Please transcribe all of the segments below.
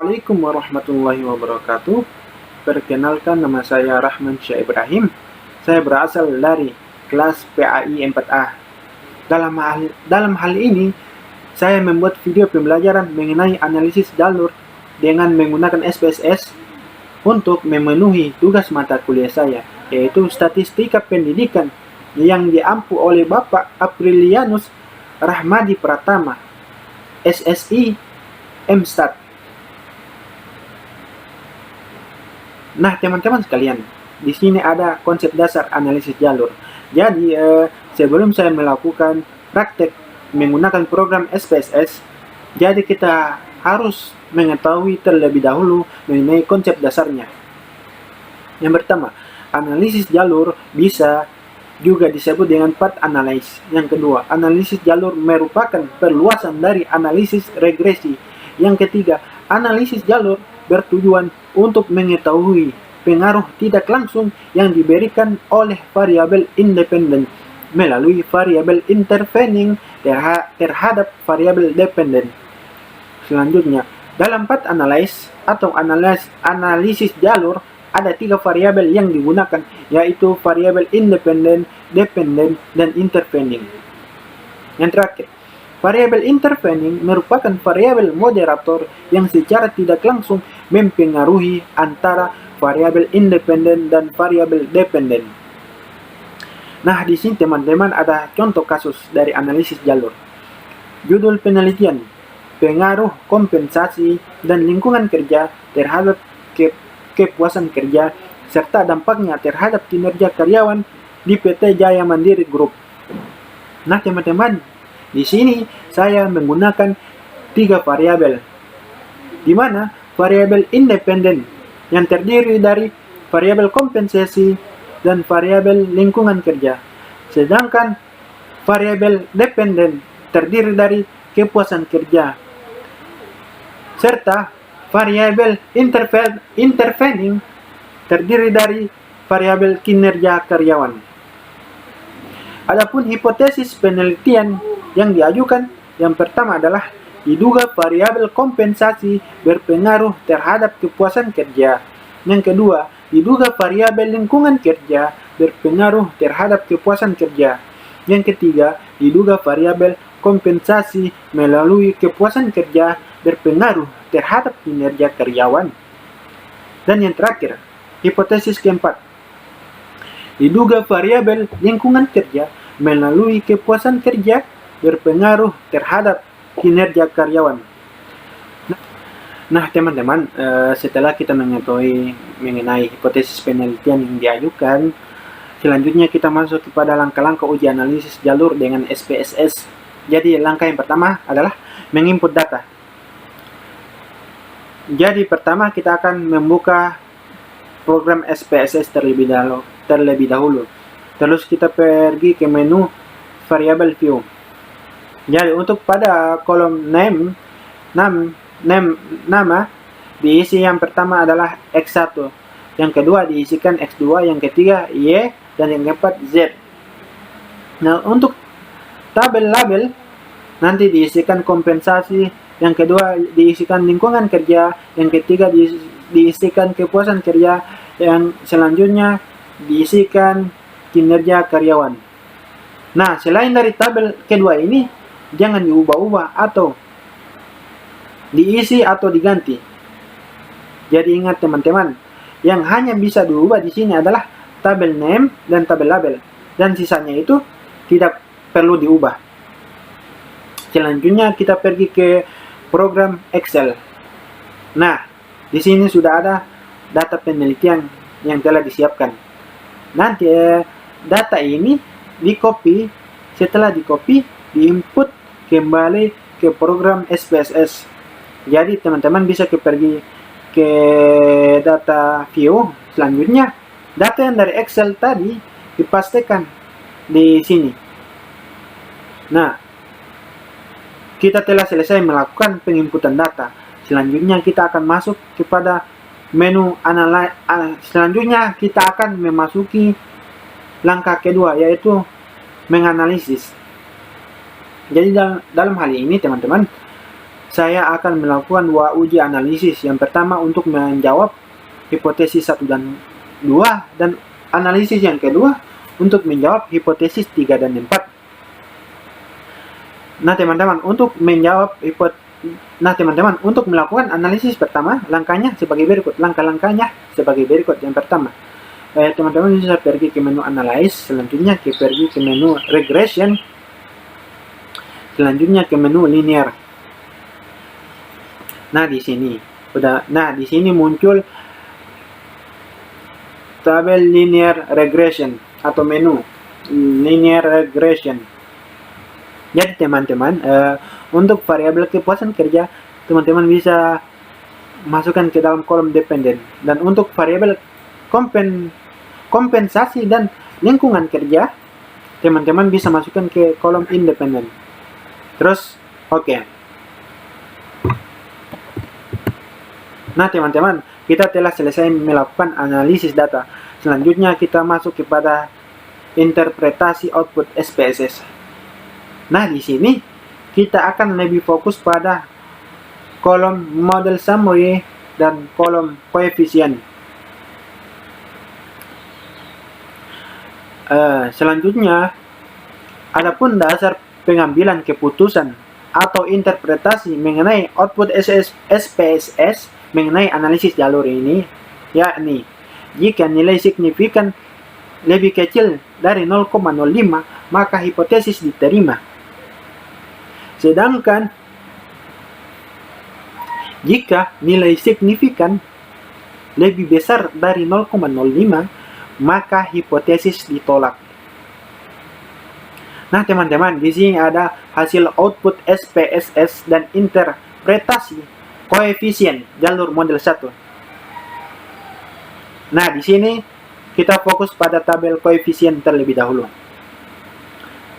Assalamualaikum warahmatullahi wabarakatuh. Perkenalkan, nama saya Rahman Syah Ibrahim. Saya berasal dari kelas PAI 4A. Dalam hal ini, saya membuat video pembelajaran mengenai analisis jalur dengan menggunakan SPSS untuk memenuhi tugas mata kuliah saya, yaitu Statistika Pendidikan yang diampu oleh Bapak Aprilianus Rahmadi Pratama, SSI MStat. Nah, teman-teman sekalian, di sini ada konsep dasar analisis jalur. Jadi, sebelum saya melakukan praktek menggunakan program SPSS, jadi kita harus mengetahui terlebih dahulu mengenai konsep dasarnya. Yang pertama, analisis jalur bisa juga disebut dengan path analysis. Yang kedua, analisis jalur merupakan perluasan dari analisis regresi. Yang ketiga, analisis jalur bertujuan untuk mengetahui pengaruh tidak langsung yang diberikan oleh variabel independen melalui variabel intervening terhadap variabel dependen. Selanjutnya, dalam path analysis atau analisis jalur ada 3 variabel yang digunakan, yaitu variabel independen, dependen, dan intervening. Yang terakhir, variabel intervening merupakan variabel moderator yang secara tidak langsung mempengaruhi antara variabel independen dan variabel dependen. Nah, di sini teman-teman ada contoh kasus dari analisis jalur. Judul penelitian, pengaruh kompensasi dan lingkungan kerja terhadap kepuasan kerja serta dampaknya terhadap kinerja karyawan di PT Jaya Mandiri Group. Nah, teman-teman, di sini saya menggunakan 3 variabel, di mana variabel independen yang terdiri dari variabel kompensasi dan variabel lingkungan kerja, sedangkan variabel dependen terdiri dari kepuasan kerja, serta variabel intervening terdiri dari variabel kinerja karyawan. Adapun hipotesis penelitian yang diajukan, yang pertama adalah diduga variabel kompensasi berpengaruh terhadap kepuasan kerja. Yang kedua, diduga variabel lingkungan kerja berpengaruh terhadap kepuasan kerja. Yang ketiga, diduga variabel kompensasi melalui kepuasan kerja berpengaruh terhadap kinerja karyawan. Dan yang terakhir, hipotesis keempat, diduga variabel lingkungan kerja melalui kepuasan kerja berpengaruh terhadap kinerja karyawan. Nah, teman-teman, setelah kita mengetahui mengenai hipotesis penelitian yang diajukan, selanjutnya kita masuk kepada langkah-langkah uji analisis jalur dengan SPSS. Jadi, langkah yang pertama adalah menginput data. Jadi, pertama kita akan membuka program SPSS terlebih dahulu. Terus kita pergi ke menu variable view. Jadi, untuk pada kolom nama diisi yang pertama adalah X1, yang kedua diisikan X2, yang ketiga Y, dan yang keempat Z. Nah, untuk tabel label nanti diisikan kompensasi, yang kedua diisikan lingkungan kerja, yang ketiga diisikan kepuasan kerja, yang selanjutnya diisikan kinerja karyawan. Nah, selain dari tabel kedua ini, jangan diubah-ubah atau diisi atau diganti. Jadi ingat teman-teman, yang hanya bisa diubah di sini adalah tabel name dan tabel label, dan sisanya itu tidak perlu diubah. Selanjutnya kita pergi ke program Excel. Nah, di sini sudah ada data penelitian yang telah disiapkan. Nanti data ini di-copy, setelah di-copy, di-input kembali ke program SPSS. Jadi teman-teman bisa pergi ke data view. Selanjutnya, data yang dari Excel tadi dipastikan di sini. Nah, kita telah selesai melakukan penginputan data. Selanjutnya kita akan masuk kepada menu selanjutnya kita akan memasuki langkah kedua, yaitu menganalisis. Jadi dalam hal ini teman-teman, saya akan melakukan 2 uji analisis. Yang pertama untuk menjawab hipotesis 1 dan 2, dan analisis yang kedua untuk menjawab hipotesis 3 dan 4. Nah teman-teman, untuk melakukan analisis pertama, langkahnya sebagai berikut. Langkah-langkahnya sebagai berikut. Yang pertama, teman-teman bisa pergi ke menu Analyze, selanjutnya pergi ke menu Regression, selanjutnya ke menu Linear. Nah di sini muncul tabel Linear Regression atau menu Linear Regression. Jadi teman-teman, untuk variabel kepuasan kerja, teman-teman bisa masukkan ke dalam kolom dependen. Dan untuk variabel kompensasi dan lingkungan kerja, teman-teman bisa masukkan ke kolom independen. Terus, oke. Nah teman-teman, kita telah selesai melakukan analisis data. Selanjutnya kita masuk kepada interpretasi output SPSS. Nah, di sini kita akan lebih fokus pada kolom model summary dan kolom koefisien. Selanjutnya, adapun dasar pengambilan keputusan atau interpretasi mengenai output SPSS mengenai analisis jalur ini, yakni jika nilai signifikan lebih kecil dari 0,05, maka hipotesis diterima. Sedangkan jika nilai signifikan lebih besar dari 0,05, maka hipotesis ditolak. Nah teman-teman, di sini ada hasil output SPSS dan interpretasi koefisien jalur model 1. Nah di sini kita fokus pada tabel koefisien terlebih dahulu.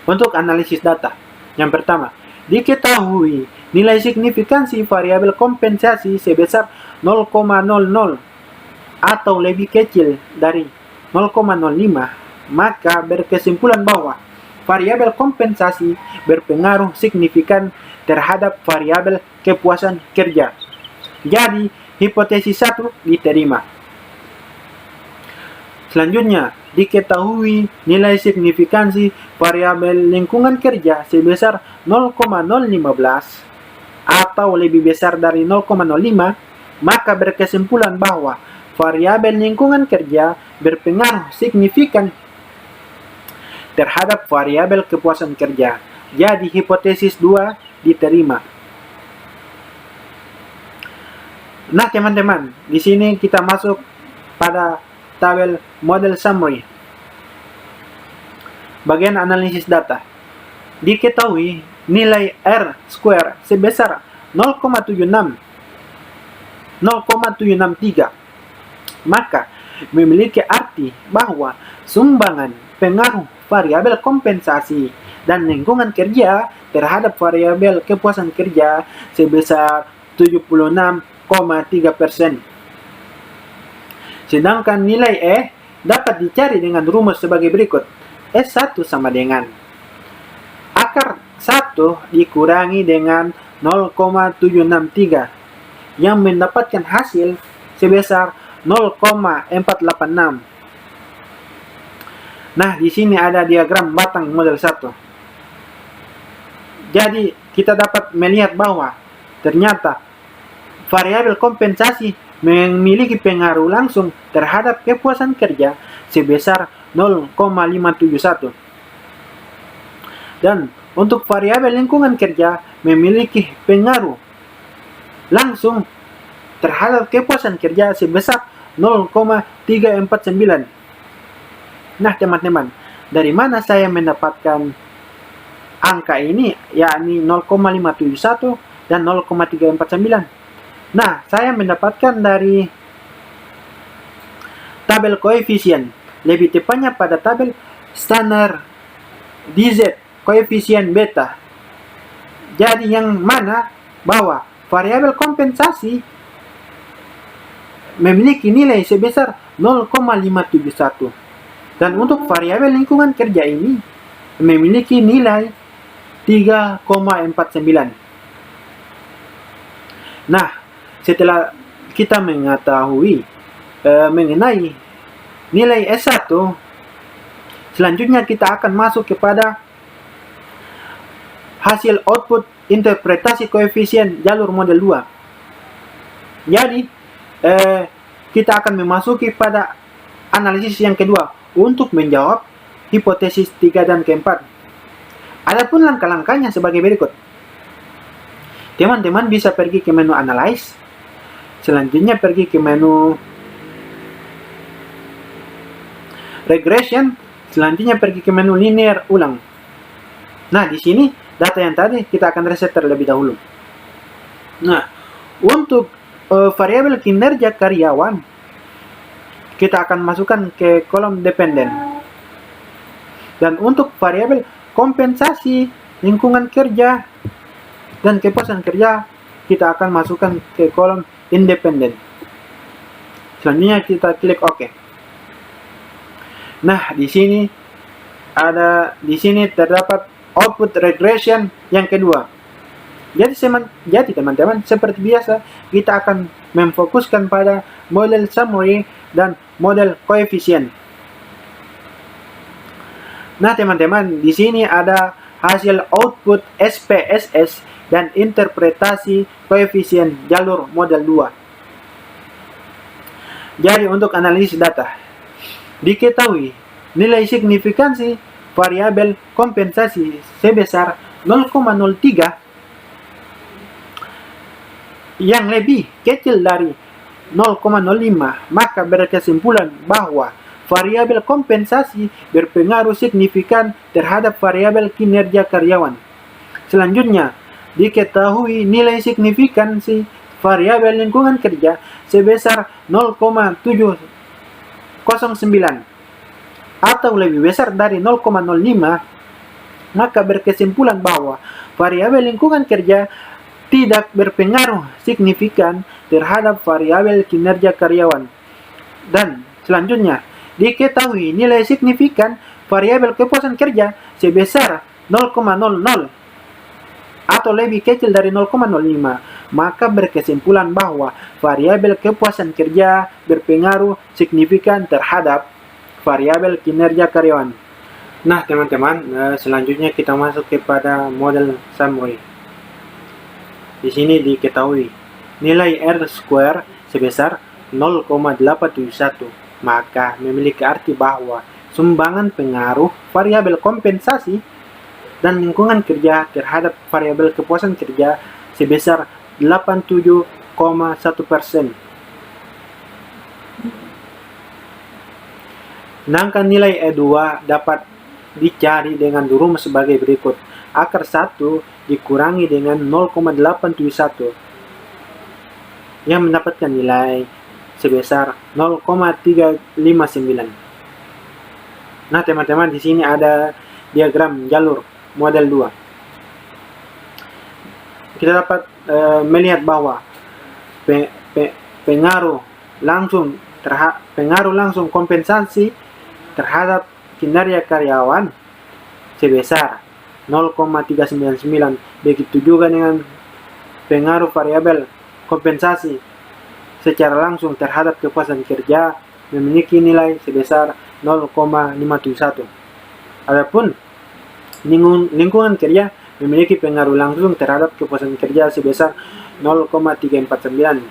Untuk analisis data, yang pertama, diketahui nilai signifikansi variabel kompensasi sebesar 0,00 atau lebih kecil dari 0,05, maka berkesimpulan bahwa variabel kompensasi berpengaruh signifikan terhadap variabel kepuasan kerja. Jadi, hipotesis 1 diterima. Selanjutnya, diketahui nilai signifikansi variabel lingkungan kerja sebesar 0,015 atau lebih besar dari 0,05, maka berkesimpulan bahwa variabel lingkungan kerja berpengaruh signifikan terhadap variabel kepuasan kerja. Jadi hipotesis 2 diterima. Nah teman-teman, di sini kita masuk pada tabel model summary. Bagian analisis data. Diketahui nilai R square sebesar 0,763, maka memiliki arti bahwa sumbangan pengaruh variabel kompensasi dan lingkungan kerja terhadap variabel kepuasan kerja sebesar 76,3%. Sedangkan nilai E dapat dicari dengan rumus sebagai berikut. S1 sama dengan akar 1 dikurangi dengan 0,763 yang mendapatkan hasil sebesar 0,486. Nah, di sini ada diagram batang model 1. Jadi, kita dapat melihat bahwa ternyata variabel kompensasi memiliki pengaruh langsung terhadap kepuasan kerja sebesar 0,571. Dan untuk variabel lingkungan kerja memiliki pengaruh langsung terhadap kepuasan kerja sebesar 0,349. Nah teman-teman, dari mana saya mendapatkan angka ini, yakni 0,571 dan 0,349? Nah, saya mendapatkan dari tabel koefisien, lebih tepatnya pada tabel standar DZ, koefisien beta. Jadi yang mana bahwa variabel kompensasi memiliki nilai sebesar 0,571. Dan untuk variabel lingkungan kerja ini memiliki nilai 3,49. Nah, setelah kita mengetahui mengenai nilai S1, selanjutnya kita akan masuk kepada hasil output interpretasi koefisien jalur model 2. Jadi, kita akan memasuki pada analisis yang kedua untuk menjawab hipotesis 3 dan keempat. Adapun langkah-langkahnya sebagai berikut. Teman-teman bisa pergi ke menu Analyze, selanjutnya pergi ke menu Regression, selanjutnya pergi ke menu Linear ulang. Nah, di sini data yang tadi kita akan reset terlebih dahulu. Nah, untuk variabel kinerja karyawan, kita akan masukkan ke kolom dependen. Dan untuk variabel kompensasi lingkungan kerja dan kepuasan kerja, kita akan masukkan ke kolom independen. Selanjutnya kita klik OK. Nah, di sini terdapat output regression yang kedua. Jadi teman-teman, seperti biasa kita akan memfokuskan pada model summary dan model koefisien. Nah, teman-teman, di sini ada hasil output SPSS dan interpretasi koefisien jalur model 2. Jadi untuk analisis data, diketahui nilai signifikansi variabel kompensasi sebesar 0,03 yang lebih kecil dari 0,05, maka berkesimpulan bahwa variabel kompensasi berpengaruh signifikan terhadap variabel kinerja karyawan. Selanjutnya, diketahui nilai signifikansi variabel lingkungan kerja sebesar 0,709 atau lebih besar dari 0,05, maka berkesimpulan bahwa variabel lingkungan kerja tidak berpengaruh signifikan terhadap variabel kinerja karyawan. Dan selanjutnya, diketahui nilai signifikan variabel kepuasan kerja sebesar 0,00 atau lebih kecil dari 0,05, maka berkesimpulan bahwa variabel kepuasan kerja berpengaruh signifikan terhadap variabel kinerja karyawan. Nah, teman-teman, selanjutnya kita masuk kepada model summary. Di sini diketahui nilai R² sebesar 0,871, maka memiliki arti bahwa sumbangan pengaruh variabel kompensasi dan lingkungan kerja terhadap variabel kepuasan kerja sebesar 87,1%. Sedangkan nilai E2 dapat dicari dengan rumus sebagai berikut. Akar 1 dikurangi dengan 0,871 yang mendapatkan nilai sebesar 0,359. Nah, teman-teman, di sini ada diagram jalur model 2. Kita dapat melihat bahwa pengaruh langsung kompensasi terhadap kinerja karyawan sebesar 0,399. Begitu juga dengan pengaruh variabel kompensasi secara langsung terhadap kepuasan kerja memiliki nilai sebesar 0,571. Adapun lingkungan kerja memiliki pengaruh langsung terhadap kepuasan kerja sebesar 0,349.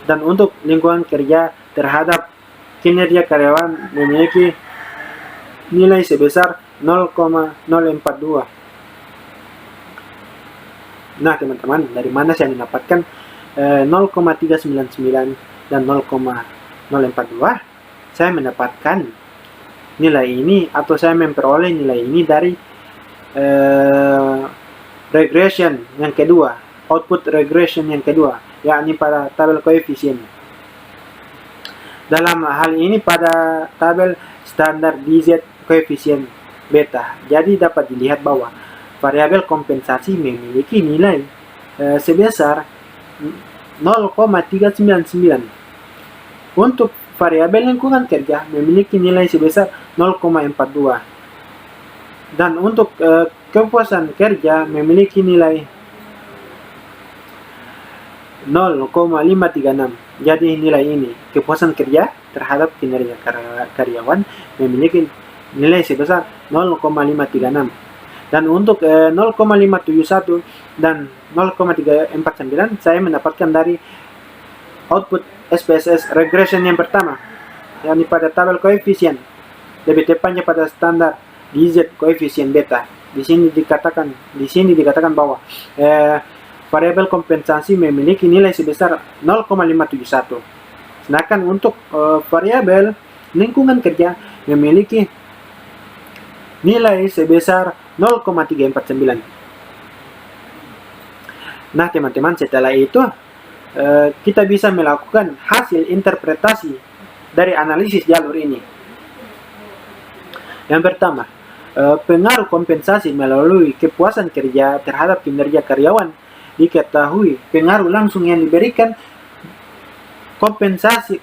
Dan untuk lingkungan kerja terhadap kinerja karyawan memiliki nilai sebesar 0,042. Nah, teman-teman, dari mana saya mendapatkan 0,399 dan 0,042? Saya mendapatkan nilai ini atau saya memperoleh nilai ini dari regression yang kedua, output regression yang kedua, yakni pada tabel koefisien. Dalam hal ini pada tabel standar DZ koefisien beta. Jadi dapat dilihat bahwa variabel kompensasi memiliki nilai sebesar 0,399. Untuk variabel lingkungan kerja memiliki nilai sebesar 0,42. Dan untuk kepuasan kerja memiliki nilai 0,536. Jadi nilai ini, kepuasan kerja terhadap kinerja karyawan memiliki nilai sebesar 0,536. Dan untuk 0,571 dan 0,349 saya mendapatkan dari output SPSS regression yang pertama, yakni pada tabel koefisien, lebih tepatnya pada standar DZ koefisien beta. Di sini dikatakan bahwa variabel kompensasi memiliki nilai sebesar 0,571. Sedangkan untuk variabel lingkungan kerja memiliki nilai sebesar 0,349. Nah, teman-teman, setelah itu kita bisa melakukan hasil interpretasi dari analisis jalur ini. Yang pertama, pengaruh kompensasi melalui kepuasan kerja terhadap kinerja karyawan diketahui. Pengaruh langsung yang diberikan kompensasi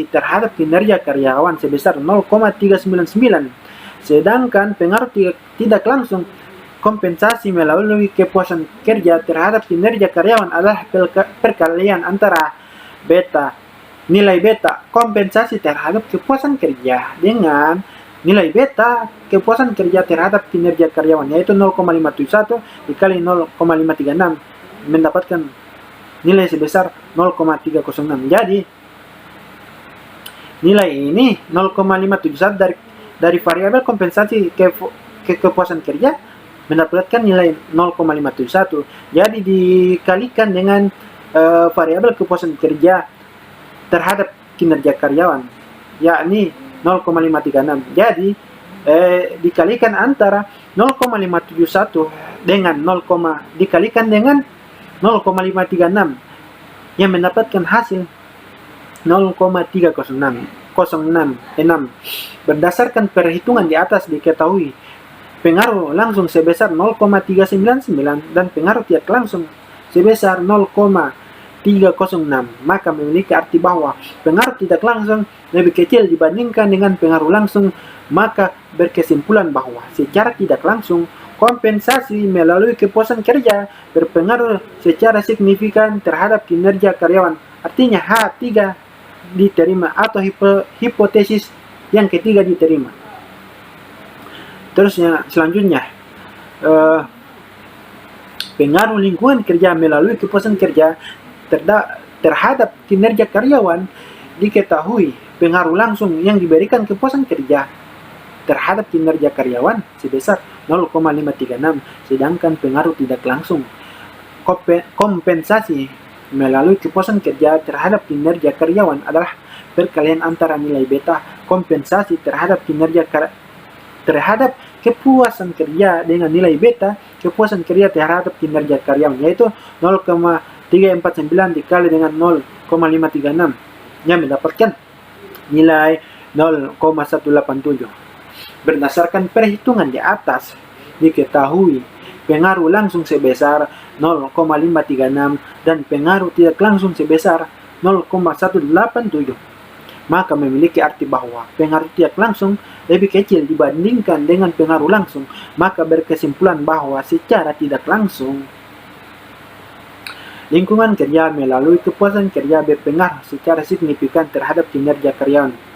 terhadap kinerja karyawan sebesar 0,399. Sedangkan pengaruh tidak langsung kompensasi melalui kepuasan kerja terhadap kinerja karyawan adalah perkalian antara nilai beta kompensasi terhadap kepuasan kerja dengan nilai beta kepuasan kerja terhadap kinerja karyawan, yaitu 0,571 dikali 0,536 mendapatkan nilai sebesar 0,306. Jadi nilai ini 0,571 dari variabel kompensasi kepuasan kerja mendapatkan nilai 0,571. Jadi dikalikan dengan variabel kepuasan kerja terhadap kinerja karyawan, yakni 0,536. Jadi dikalikan antara 0,571 dengan dikalikan dengan 0,536 yang mendapatkan hasil 0,306. Berdasarkan perhitungan di atas diketahui pengaruh langsung sebesar 0,399 dan pengaruh tidak langsung sebesar 0,306, maka memiliki arti bahwa pengaruh tidak langsung lebih kecil dibandingkan dengan pengaruh langsung. Maka berkesimpulan bahwa secara tidak langsung kompensasi melalui kepuasan kerja berpengaruh secara signifikan terhadap kinerja karyawan. Artinya H3 diterima atau hipotesis yang ketiga diterima. Terusnya selanjutnya, pengaruh lingkungan kerja melalui kepuasan kerja terhadap kinerja karyawan diketahui. Pengaruh langsung yang diberikan kepuasan kerja terhadap kinerja karyawan sebesar 0,536, sedangkan pengaruh tidak langsung kompensasi melalui kepuasan kerja terhadap kinerja karyawan adalah perkalian antara nilai beta kompensasi terhadap kepuasan kerja dengan nilai beta kepuasan kerja terhadap kinerja karyawan, yaitu 0,349 dikali dengan 0,536 yang mendapatkan nilai 0,187. Berdasarkan perhitungan di atas diketahui pengaruh langsung sebesar 0,536 dan pengaruh tidak langsung sebesar 0,187. Maka memiliki arti bahwa pengaruh tidak langsung lebih kecil dibandingkan dengan pengaruh langsung. Maka berkesimpulan bahwa secara tidak langsung lingkungan kerja melalui kepuasan kerja berpengaruh secara signifikan terhadap kinerja karyawan.